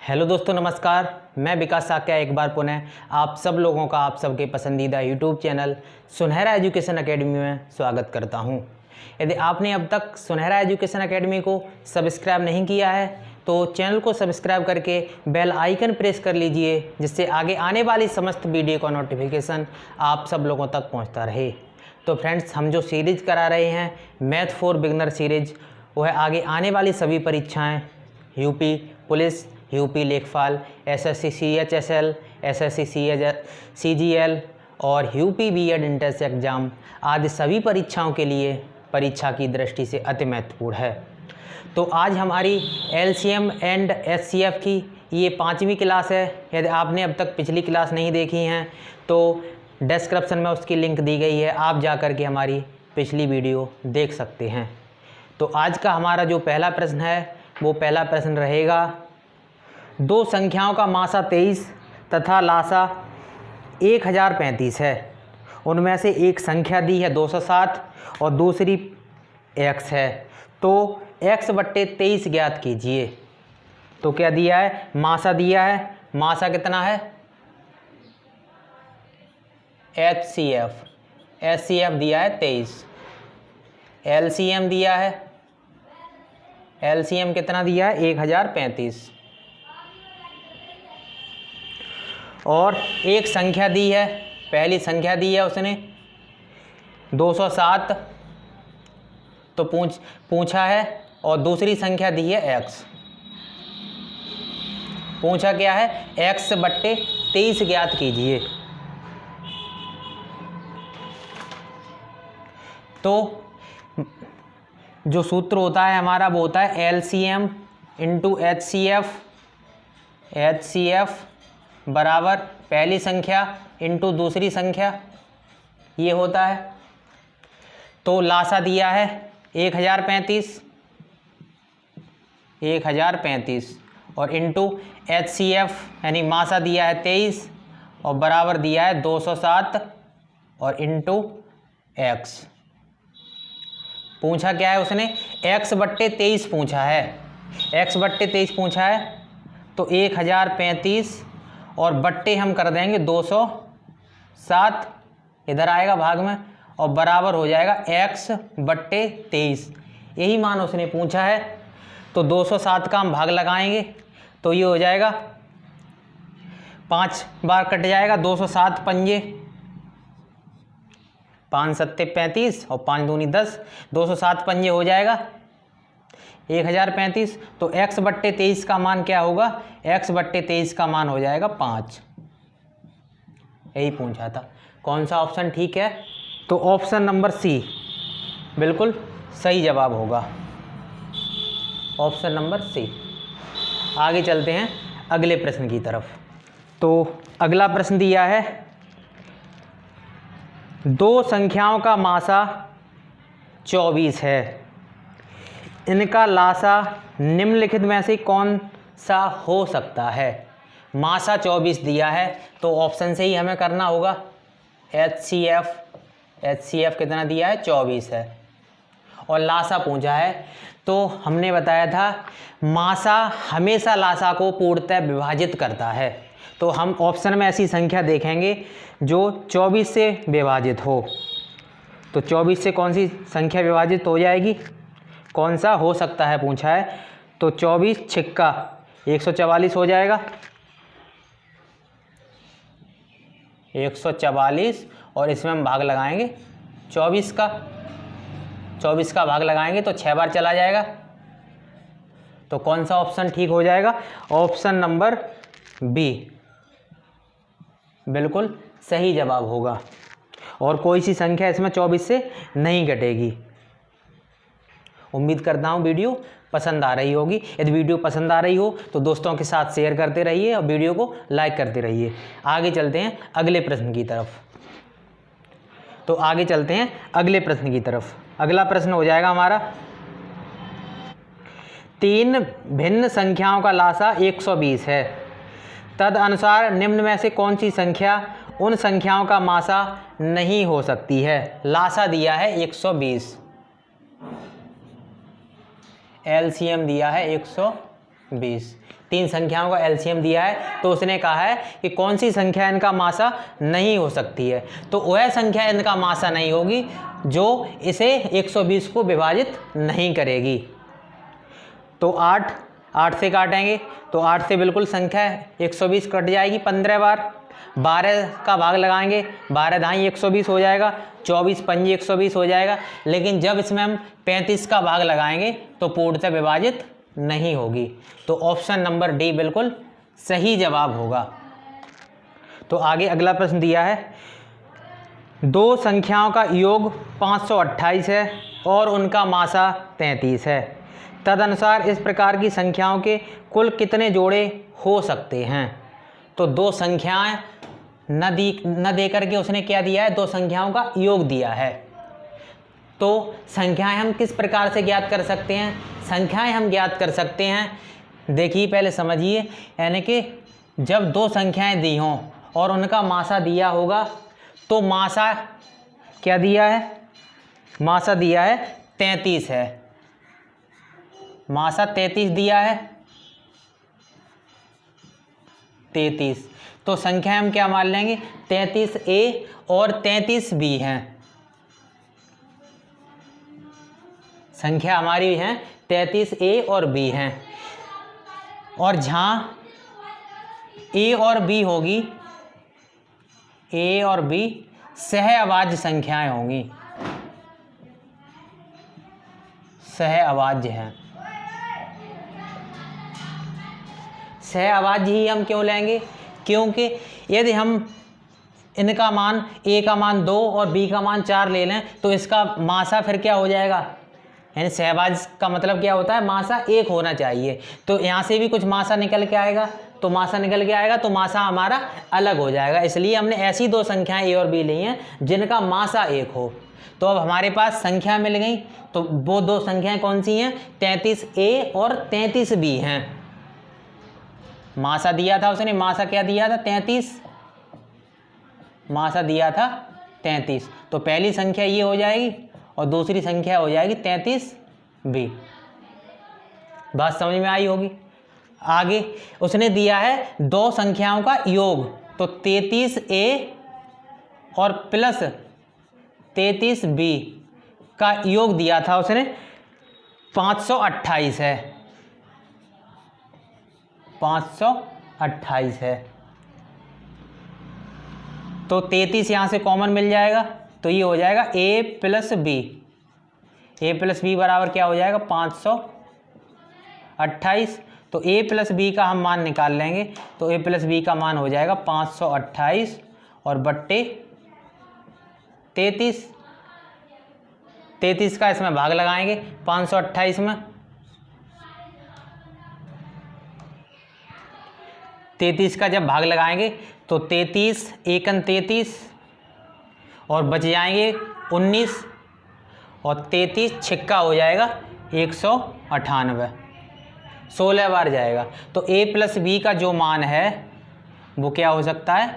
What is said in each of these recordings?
Hello दोस्तों, नमस्कार। मैं विकास साक्या एक बार पुनः आप सब लोगों का आप सबके पसंदीदा यूट्यूब चैनल सुनहरा एजुकेशन एकेडमी में स्वागत करता हूं। यदि आपने अब तक सुनहरा एजुकेशन एकेडमी को सब्सक्राइब नहीं किया है तो चैनल को सब्सक्राइब करके बेल आइकन प्रेस कर लीजिए, जिससे आगे आने वाली समस्त वीडियो का नोटिफिकेशन आप सब लोगों तक पहुँचता रहे। तो फ्रेंड्स, हम जो सीरीज़ करा रहे हैं मैथ फॉर बिगनर सीरीज़, वह आगे आने वाली सभी परीक्षाएँ यूपी पुलिस, यूपी लेखपाल, एसएससी CHSL, एसएससी CGL और यूपी बीएड इंट्रेंस एग्ज़ाम आदि सभी परीक्षाओं के लिए परीक्षा की दृष्टि से अति महत्वपूर्ण है। तो आज हमारी LCM एंड HCF की ये 5वीं क्लास है। यदि आपने अब तक पिछली क्लास नहीं देखी हैं तो डिस्क्रिप्शन में उसकी लिंक दी गई है, आप जा कर के हमारी पिछली वीडियो देख सकते हैं। तो आज का हमारा जो पहला प्रश्न है वो पहला प्रश्न रहेगा, दो संख्याओं का मासा 23 तथा लासा 1035 है। उनमें से एक संख्या दी है 207 और दूसरी x है, तो x बट्टे 23 ज्ञात कीजिए। तो क्या दिया है? मासा दिया है। मासा कितना है? HCF दिया है 23। LCM दिया है, LCM कितना दिया है? 1035। और एक संख्या दी है, पहली संख्या दी है उसने 207 तो पूछा है, और दूसरी संख्या दी है x। पूछा क्या है? x बट्टे 23 ज्ञात कीजिए। तो जो सूत्र होता है हमारा वो होता है LCM इंटू HCF बराबर पहली संख्या इंटू दूसरी संख्या, ये होता है। तो लासा दिया है 1035 और इंटू HCF यानी मासा दिया है 23 और बराबर दिया है 207 और इंटू x। पूछा क्या है उसने? x बट्टे 23 पूछा है। x बट्टे 23 पूछा है तो 1035 और बट्टे हम कर देंगे 207, इधर आएगा भाग में, और बराबर हो जाएगा x बट्टे 23। यही मान उसने पूछा है। तो 207 का हम भाग लगाएंगे तो ये हो जाएगा 5 बार कट जाएगा। 207 पंजे 5 सत्ते 35 और 5 दूनी 10, 207 पंजे हो जाएगा 1035। तो x बट्टे 23 का मान क्या होगा? x बट्टे 23 का मान हो जाएगा 5। यही पूछा था। कौन सा ऑप्शन ठीक है? तो ऑप्शन नंबर C बिल्कुल सही जवाब होगा। Option number C। आगे चलते हैं अगले प्रश्न की तरफ। तो अगला प्रश्न दिया है, दो संख्याओं का मासा 24 है, इनका लासा निम्नलिखित में से कौन सा हो सकता है? मासा 24 दिया है तो ऑप्शन से ही हमें करना होगा। HCF कितना दिया है? 24 है। और लासा पूछा है तो हमने बताया था मासा हमेशा लासा को पूर्णतः विभाजित करता है। तो हम ऑप्शन में ऐसी संख्या देखेंगे जो 24 से विभाजित हो। तो 24 से कौन सी संख्या विभाजित हो जाएगी? कौन सा हो सकता है पूछा है। तो 24 छिक्का 144 हो जाएगा। 144 और इसमें हम भाग लगाएंगे 24 का भाग लगाएंगे तो 6 बार चला जाएगा। तो कौन सा ऑप्शन ठीक हो जाएगा? ऑप्शन नंबर B बिल्कुल सही जवाब होगा। और कोई सी संख्या इसमें 24 से नहीं घटेगी। उम्मीद करता हूँ वीडियो पसंद आ रही होगी। यदि वीडियो पसंद आ रही हो तो दोस्तों के साथ शेयर करते रहिए और वीडियो को लाइक करते रहिए। आगे चलते हैं अगले प्रश्न की तरफ। अगला प्रश्न हो जाएगा हमारा, तीन भिन्न संख्याओं का लासा 120 है, तदनुसार निम्न में से कौन सी संख्या उन संख्याओं का मासा नहीं हो सकती है? लासा दिया है 120, LCM दिया है 120। तीन संख्याओं का एलसीएम दिया है, तो उसने कहा है कि कौन सी संख्या इनका मासा नहीं हो सकती है। तो वह संख्या इनका मासा नहीं होगी जो इसे 120 को विभाजित नहीं करेगी। तो 8 से काटेंगे तो 8 से बिल्कुल संख्या 120 कट जाएगी 15 बार। 12 का भाग लगाएंगे, 12 दाई 120 हो जाएगा, 24 पंजी 120 हो जाएगा। लेकिन जब इसमें हम 35 का भाग लगाएंगे तो पूर्णतः विभाजित नहीं होगी। तो ऑप्शन नंबर डी बिल्कुल सही जवाब होगा। तो आगे अगला प्रश्न दिया है, दो संख्याओं का योग 528 है और उनका मासा 33 है। तदनुसार इस प्रकार की संख्याओं के कुल कितने जोड़े हो सकते हैं। तो दो संख्याएं न दे करके उसने क्या दिया है, दो संख्याओं का योग दिया है। तो संख्याएं हम किस प्रकार से ज्ञात कर सकते हैं, संख्याएं हम ज्ञात कर सकते हैं। देखिए पहले समझिए, यानी कि जब दो संख्याएं दी हों और उनका मासा दिया होगा तो मासा क्या दिया है, मासा दिया है 33 है, मासा 33 दिया है, 33। तो संख्या हम क्या मान लेंगे, 33A और 33B हैं। संख्या हमारी है 33A और B हैं। और जहाँ A और B होगी, A और B सह अभाज्य संख्याएं होंगी, सह अभाज्य हैं। सह अभाज्य ही हम क्यों लेंगे, क्योंकि यदि हम इनका मान A का मान 2 और B का मान 4 ले लें तो इसका मासा फिर क्या हो जाएगा, यानी सहभाज्य का मतलब क्या होता है, मासा 1 होना चाहिए। तो यहाँ से भी कुछ मासा निकल के आएगा, तो मासा निकल के आएगा तो मासा हमारा अलग हो जाएगा। इसलिए हमने ऐसी दो संख्याएं A और B ली हैं जिनका मासा 1 हो। तो अब हमारे पास संख्या मिल गई, तो वो दो संख्याएं कौन सी हैं, 33A और 33B हैं। मासा दिया था उसने, मासा क्या दिया था, 33, मासा दिया था 33। तो पहली संख्या ये हो जाएगी और दूसरी संख्या हो जाएगी 33B। बात समझ में आई होगी। आगे उसने दिया है दो संख्याओं का योग, तो 33A और प्लस 33B का योग दिया था उसने 528 है, 528 है। तो 33 यहाँ से कॉमन मिल जाएगा, तो ये हो जाएगा A plus B। A plus B बराबर क्या हो जाएगा, 528। तो A प्लस B का हम मान निकाल लेंगे, तो A प्लस B का मान हो जाएगा 528 और बट्टे 33। 33 का इसमें भाग लगाएंगे 528 में, 33 का जब भाग लगाएंगे तो 33 एकन 33 और बच जाएंगे 19 और 33 छिक्का हो जाएगा 198, 16 बार जाएगा। तो A प्लस B का जो मान है वो क्या हो सकता है,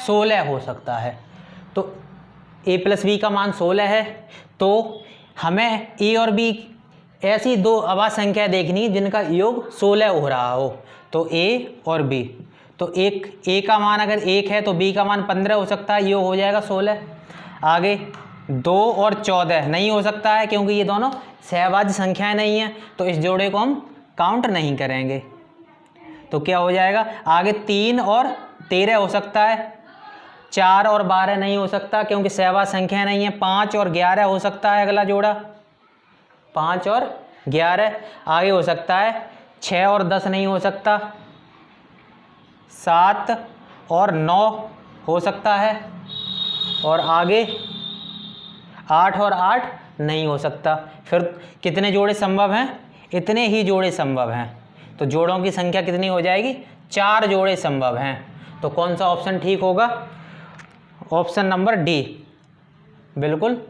16 हो सकता है। तो A प्लस B का मान 16 है। तो हमें A और B ऐसी दो अभाज्य संख्या देखनी जिनका योग 16 हो रहा हो। तो A और B, तो एक A का मान अगर 1 है तो B का मान 15 हो सकता है, योग हो जाएगा 16। आगे 2 और 14 नहीं हो सकता है क्योंकि ये दोनों सहभाज्य संख्याएं नहीं हैं, तो इस जोड़े को हम काउंट नहीं करेंगे। तो क्या हो जाएगा, आगे 3 और 13 हो सकता है, 4 और 12 नहीं हो सकता क्योंकि सहभाज्य संख्या नहीं है। 5 और 11 हो सकता है अगला जोड़ा, 5 और 11। आगे हो सकता है 6 और 10 नहीं हो सकता, 7 और 9 हो सकता है, और आगे 8 और 8 नहीं हो सकता। फिर कितने जोड़े संभव हैं, इतने ही जोड़े संभव हैं। तो जोड़ों की संख्या कितनी हो जाएगी, 4 जोड़े संभव हैं। तो कौन सा ऑप्शन ठीक होगा, ऑप्शन नंबर डी बिल्कुल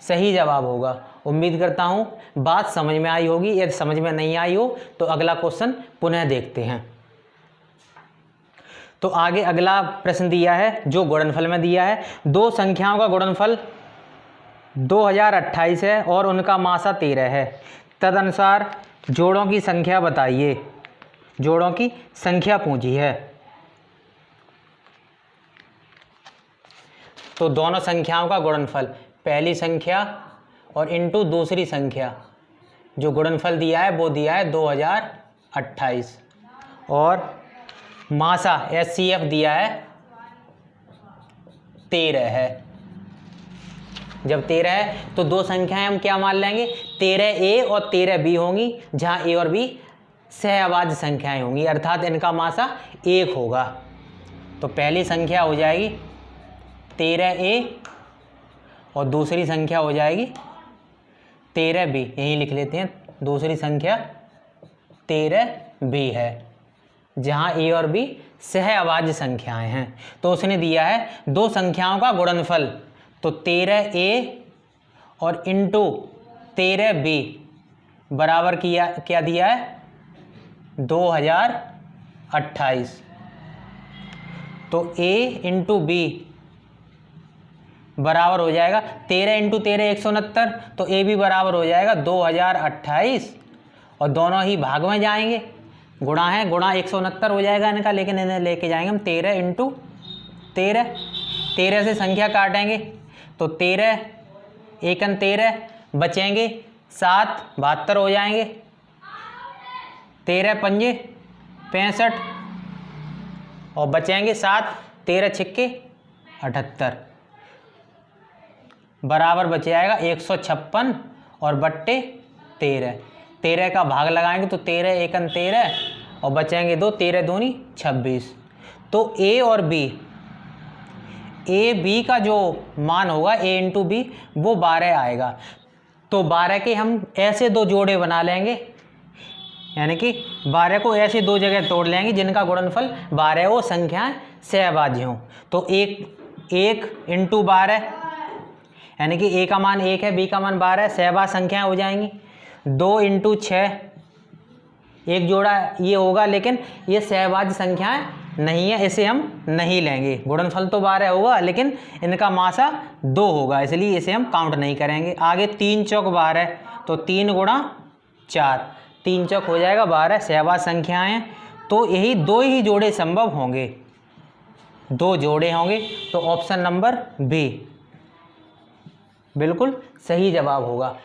सही जवाब होगा। उम्मीद करता हूँ बात समझ में आई होगी। यदि समझ में नहीं आई हो तो अगला क्वेश्चन पुनः देखते हैं। तो आगे अगला प्रश्न दिया है जो गुणनफल में दिया है, दो संख्याओं का गुणनफल 2028 है और उनका मासा 13 है। तदनुसार जोड़ों की संख्या बताइए। जोड़ों की संख्या पूछी है। तो दोनों संख्याओं का गुणनफल, पहली संख्या और इनटू दूसरी संख्या, जो गुणनफल दिया है वो दिया है 2028, और मासा HCF दिया है 13 है। जब 13 है तो दो संख्याएं हम क्या मान लेंगे, 13A और 13B होंगी, जहां A और B सहअभाज्य संख्याएं होंगी, अर्थात इनका मासा 1 होगा। तो पहली संख्या हो जाएगी 13A और दूसरी संख्या हो जाएगी 13B, यही लिख लेते हैं। दूसरी संख्या 13B है, जहां A और B सहअभाज्य संख्याएं हैं। तो उसने दिया है दो संख्याओं का गुणनफल, तो 13A और इंटू 13B बराबर क्या दिया है, 2028। तो A इंटू B बराबर हो जाएगा 13 इंटू 13 169, तो A भी बराबर हो जाएगा 2028, और दोनों ही भाग में जाएंगे, गुणा है, गुणा 169 हो जाएगा इनका, लेकिन इन्हें लेके जाएंगे हम 13 इंटू 13, 13 से संख्या काटेंगे तो 13 एकन 13 बचेंगे 7, 72 हो जाएंगे, 13 पंजे 65 और बचेंगे 7, 13 छिक्के 78, बराबर बच जाएगा 156 और बट्टे 13। 13 का भाग लगाएंगे तो 13 एकन 13 और बचेंगे 2, 13 दूनी 26। तो A और B, A B का जो मान होगा A इंटू B वो 12 आएगा। तो 12 के हम ऐसे दो जोड़े बना लेंगे, यानी कि 12 को ऐसे दो जगह तोड़ लेंगे जिनका गुणनफल 12 हो, संख्याएं सहअभाज्य हों। तो 1 इंटू 12, यानी कि A का मान 1 है, B का मान 12 है, सहअभाज्य संख्याएं हो जाएंगी। 2 इंटू 6, एक जोड़ा ये होगा, लेकिन ये सहअभाज्य संख्याएं नहीं है, इसे हम नहीं लेंगे। गुणनफल तो 12 होगा, लेकिन इनका मासा 2 होगा, इसलिए इसे हम काउंट नहीं करेंगे। आगे 3 चौक 12, तो 3 गुणा 4, 3 चौक हो जाएगा 12 सहअभाज्य संख्याएं। तो यही दो ही जोड़े संभव होंगे, 2 जोड़े होंगे। तो ऑप्शन नंबर B बिल्कुल सही जवाब होगा।